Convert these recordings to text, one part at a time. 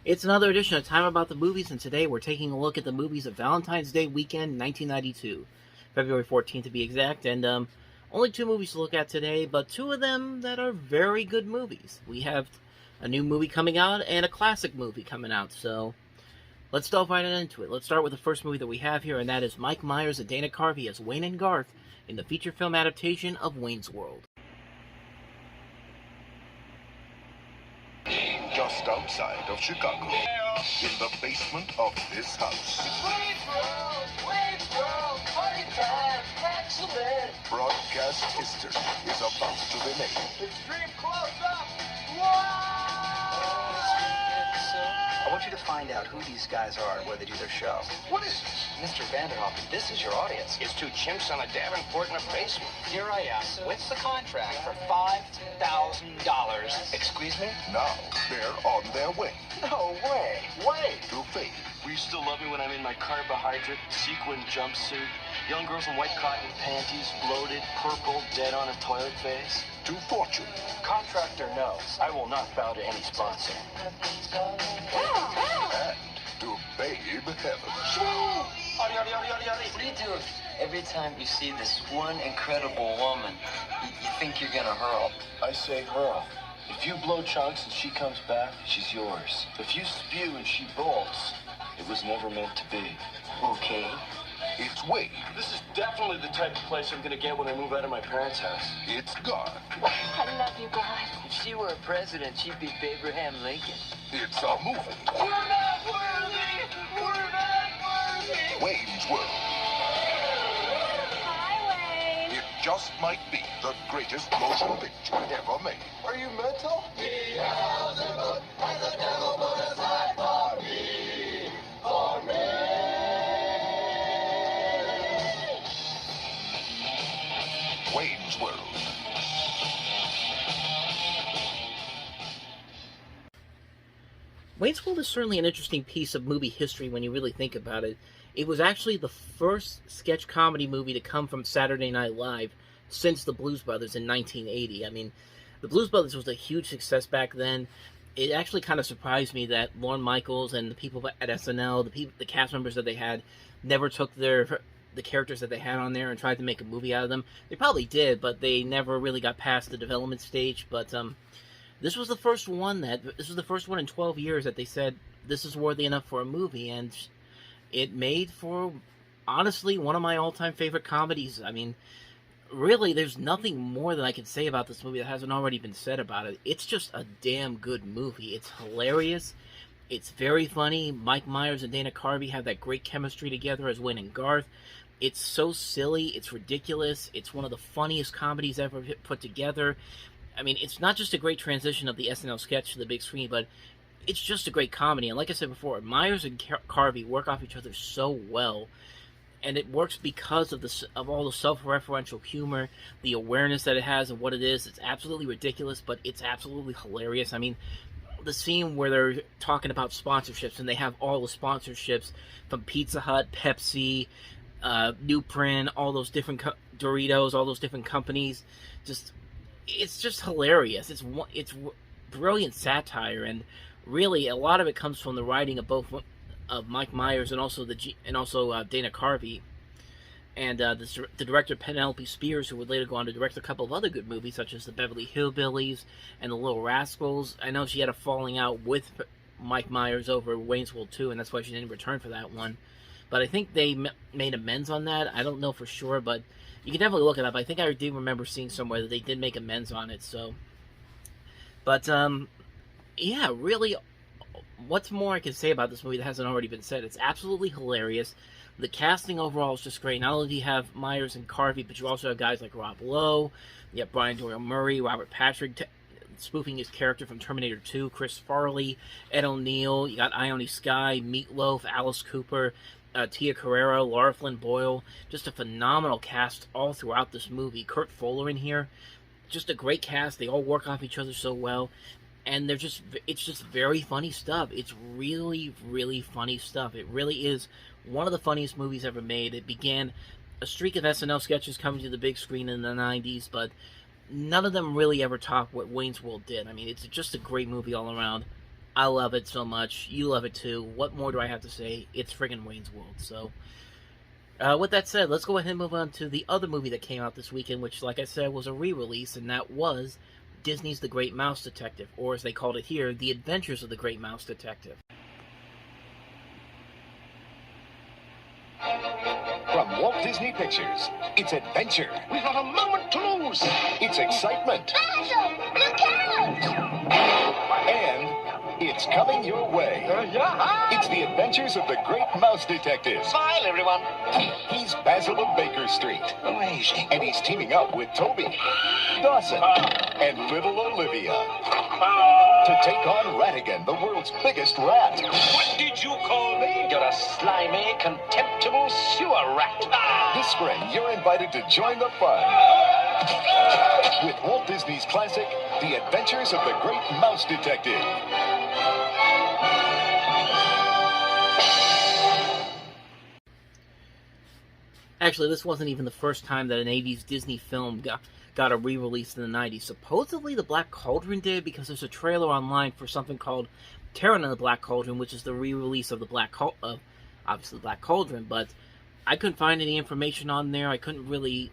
It's another edition of Time About the Movies, and today we're taking a look at the movies of Valentine's Day weekend 1992, February 14th to be exact, and only two movies to look at today, but two of them that are very good movies. We have a new movie coming out and a classic movie coming out, so let's delve right into it. Let's start with the first movie that we have here, and that is Mike Myers and Dana Carvey as Wayne and Garth in the feature film adaptation of Wayne's World. Just outside of Chicago, in the basement of this house. Wayne's World, party time, excellent. Broadcast history is about to be made. Extreme close-up. Whoa! I want you to find out who these guys are and where they do their show. What is this? Mr. Vanderhoff, this is your audience. It's two chimps on a Davenport in a basement. Here I am with the contract for $5,000. Excuse me? Now they're on their way No way. Wait. to fame. Will you still love me when I'm in my carbohydrate sequin jumpsuit? Young girls in white cotton panties, bloated, purple, dead on a toilet face? To fortune. Contractor knows. I will not bow to any sponsor. And to babe heaven. What What do you do every time you see this one incredible woman? You think you're gonna hurl? I say hurl. If you blow chunks and she comes back, she's yours. If you spew and she bolts, it was never meant to be. Okay. It's Wayne. This is definitely the type of place I'm gonna get when I move out of my parents' house. It's Garth. I love you guys. If she were a president, she'd be Abraham Lincoln. It's a movie. We're not worthy. We're not worthy. Wayne's World. Hi, Wayne. It just might be the greatest motion picture ever made. Are you mental? Wayne's World. Wayne's World is certainly an interesting piece of movie history when you really think about it. It was actually the first sketch comedy movie to come from Saturday Night Live since the Blues Brothers in 1980. I mean, the Blues Brothers was a huge success back then. It actually kind of surprised me that Lorne Michaels and the people at SNL, the cast members that they had, never took the characters that they had on there and tried to make a movie out of them. They probably did, but they never really got past the development stage. But this was the first one in 12 years that they said this is worthy enough for a movie, and it made for, honestly, one of my all-time favorite comedies. I mean, really, there's nothing more that I can say about this movie that hasn't already been said about it. It's just a damn good movie. It's hilarious. It's very funny. Mike Myers and Dana Carvey have that great chemistry together as Wayne and Garth. It's so silly. It's ridiculous. It's one of the funniest comedies ever put together. I mean, it's not just a great transition of the SNL sketch to the big screen, but it's just a great comedy. And like I said before, Myers and Carvey work off each other so well. And it works because of all the self-referential humor, the awareness that it has of what it is. It's absolutely ridiculous, but it's absolutely hilarious. I mean, the scene where they're talking about sponsorships, and they have all the sponsorships from Pizza Hut, Pepsi, Newprint, all those different Doritos, all those different companies. It's just hilarious. It's brilliant satire, and really a lot of it comes from the writing of both of Mike Myers and also Dana Carvey, and the director Penelope Spears, who would later go on to direct a couple of other good movies such as The Beverly Hillbillies and The Little Rascals. I know she had a falling out with Mike Myers over Wayne's World 2, and that's why she didn't return for that one. But I think they made amends on that. I don't know for sure, but you can definitely look it up. I think I do remember seeing somewhere that they did make amends on it. So, but yeah, really, what's more I can say about this movie that hasn't already been said? It's absolutely hilarious. The casting overall is just great. Not only do you have Myers and Carvey, but you also have guys like Rob Lowe. You have Brian Doyle Murray, Robert Patrick spoofing his character from Terminator 2, Chris Farley, Ed O'Neill. You got Ione Skye, Meatloaf, Alice Cooper, Tia Carrere, Laura Flynn Boyle. Just a phenomenal cast all throughout this movie. Kurt Fuller in here. Just a great cast. They all work off each other so well. And it's just very funny stuff. It's really, really funny stuff. It really is one of the funniest movies ever made. It began a streak of SNL sketches coming to the big screen in the 90s, but none of them really ever topped what Wayne's World did. I mean, it's just a great movie all around. I love it so much. You love it too. What more do I have to say? It's friggin' Wayne's World. So, with that said, let's go ahead and move on to the other movie that came out this weekend, which, like I said, was a re-release, and that was Disney's The Great Mouse Detective, or as they called it here, The Adventures of the Great Mouse Detective. From Walt Disney Pictures, it's adventure. We've not a moment to lose. It's excitement. Basil, look out! And it's coming your way. Yeah. It's the adventures of the Great Mouse Detective. Smile, everyone. He's Basil of Baker Street. Amazing. And he's teaming up with Toby, Dawson, and little Olivia to take on Ratigan, the world's biggest rat. What did you call me? You're a slimy, contemptible sewer rat. This spring, you're invited to join the fun with Walt Disney's classic, The Adventures of the Great Mouse Detective. Actually, this wasn't even the first time that an 80s Disney film got a re-release in the 90s. Supposedly, The Black Cauldron did, because there's a trailer online for something called Terror in the Black Cauldron, which is the re-release of obviously the Black Cauldron, but I couldn't find any information on there. I couldn't really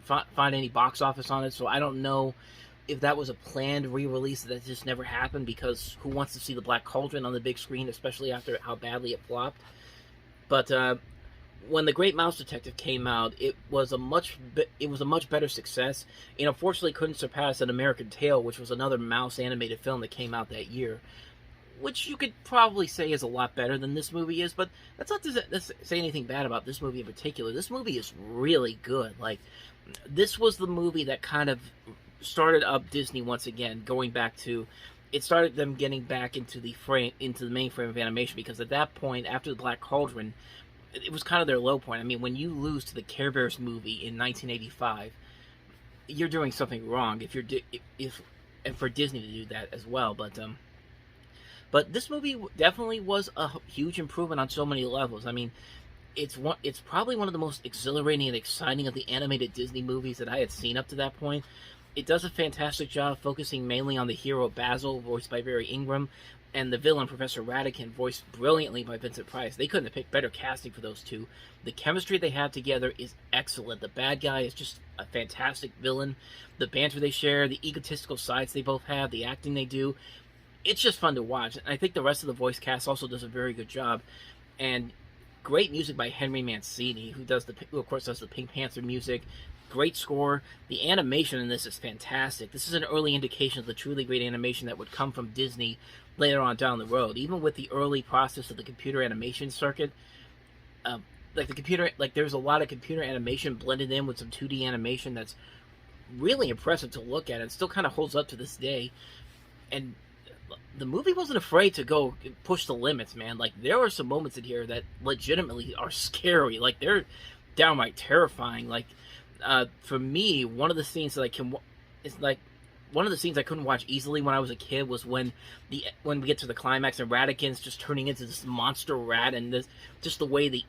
find any box office on it, so I don't know if that was a planned re-release that just never happened, because who wants to see The Black Cauldron on the big screen, especially after how badly it flopped. But when The Great Mouse Detective came out, it was a much better success, and unfortunately couldn't surpass An American Tail, which was another mouse animated film that came out that year, which you could probably say is a lot better than this movie is. But that's not to say anything bad about this movie in particular. This movie is really good. Like, this was the movie that kind of started up Disney once again, going back to, it started them getting back into the main frame of animation, because at that point, after The Black Cauldron, it was kind of their low point. I mean, when you lose to the Care Bears movie in 1985, you're doing something wrong. And for Disney to do that as well, but this movie definitely was a huge improvement on so many levels. I mean, it's probably one of the most exhilarating and exciting of the animated Disney movies that I had seen up to that point. It does a fantastic job focusing mainly on the hero Basil, voiced by Barry Ingram, and the villain Professor Ratigan, voiced brilliantly by Vincent Price. They couldn't have picked better casting for those two. The chemistry they have together is excellent. The bad guy is just a fantastic villain. The banter they share, the egotistical sides they both have, the acting they do, it's just fun to watch. And I think the rest of the voice cast also does a very good job. And great music by Henry Mancini, who of course does the Pink Panther music. Great score. The animation in this is fantastic. This is an early indication of the truly great animation that would come from Disney later on down the road. Even with the early process of the computer animation circuit, there's a lot of computer animation blended in with some 2D animation that's really impressive to look at, and still kind of holds up to this day. And the movie wasn't afraid to go push the limits, man. Like, there are some moments in here that legitimately are scary. Like, they're downright terrifying. Like, for me, one of the scenes that one of the scenes I couldn't watch easily when I was a kid was when we get to the climax and Ratigan's just turning into this monster rat, and just the way the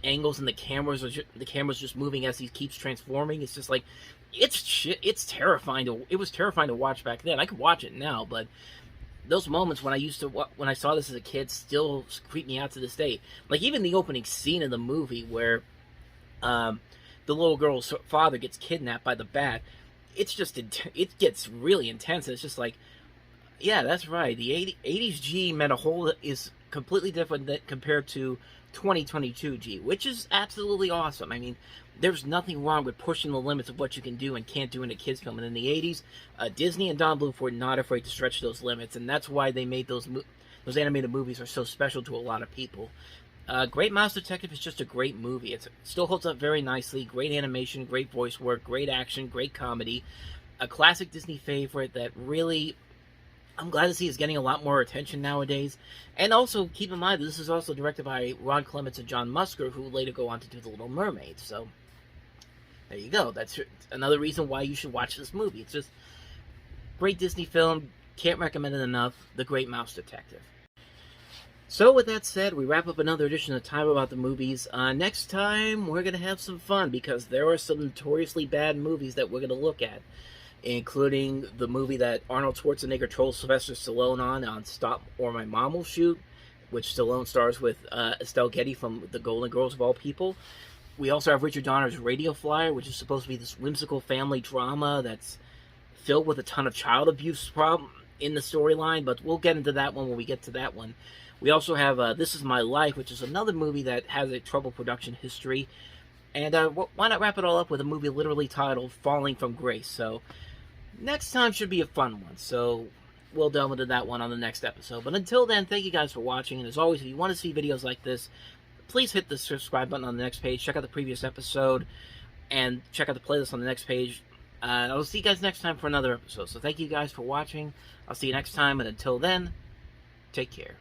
angles and the cameras just moving as he keeps transforming. It's just like, it's terrifying. It was terrifying to watch back then. I could watch it now, but those moments when I saw this as a kid still creep me out to this day. Like, even the opening scene of the movie where the little girl's father gets kidnapped by the bat. It gets really intense. It's just like, yeah, that's right. The 80s G is completely different compared to 2022 G, which is absolutely awesome. I mean, there's nothing wrong with pushing the limits of what you can do and can't do in a kids film. And in the 80s, Disney and Don Bluth were not afraid to stretch those limits, and that's why they made those animated movies are so special to a lot of people. Great Mouse Detective is just a great movie. It still holds up very nicely. Great animation, great voice work, great action, great comedy. A classic Disney favorite that really, I'm glad to see is getting a lot more attention nowadays. And also, keep in mind, this is also directed by Ron Clements and John Musker, who later go on to do The Little Mermaid. So, there you go. That's another reason why you should watch this movie. It's just great Disney film. Can't recommend it enough. The Great Mouse Detective. So with that said, we wrap up another edition of Time About the Movies. Next time, we're going to have some fun, because there are some notoriously bad movies that we're going to look at. including the movie that Arnold Schwarzenegger trolls Sylvester Stallone on Stop or My Mom Will Shoot, which Stallone stars with Estelle Getty from The Golden Girls of all people. We also have Richard Donner's Radio Flyer, which is supposed to be this whimsical family drama that's filled with a ton of child abuse problem in the storyline, but we'll get into that one when we get to that one. We also have This Is My Life, which is another movie that has a troubled production history. And why not wrap it all up with a movie literally titled Falling from Grace? So next time should be a fun one. So we'll delve into that one on the next episode. But until then, thank you guys for watching. And as always, if you want to see videos like this, please hit the subscribe button on the next page. Check out the previous episode. And check out the playlist on the next page. I'll see you guys next time for another episode. So thank you guys for watching. I'll see you next time. And until then, take care.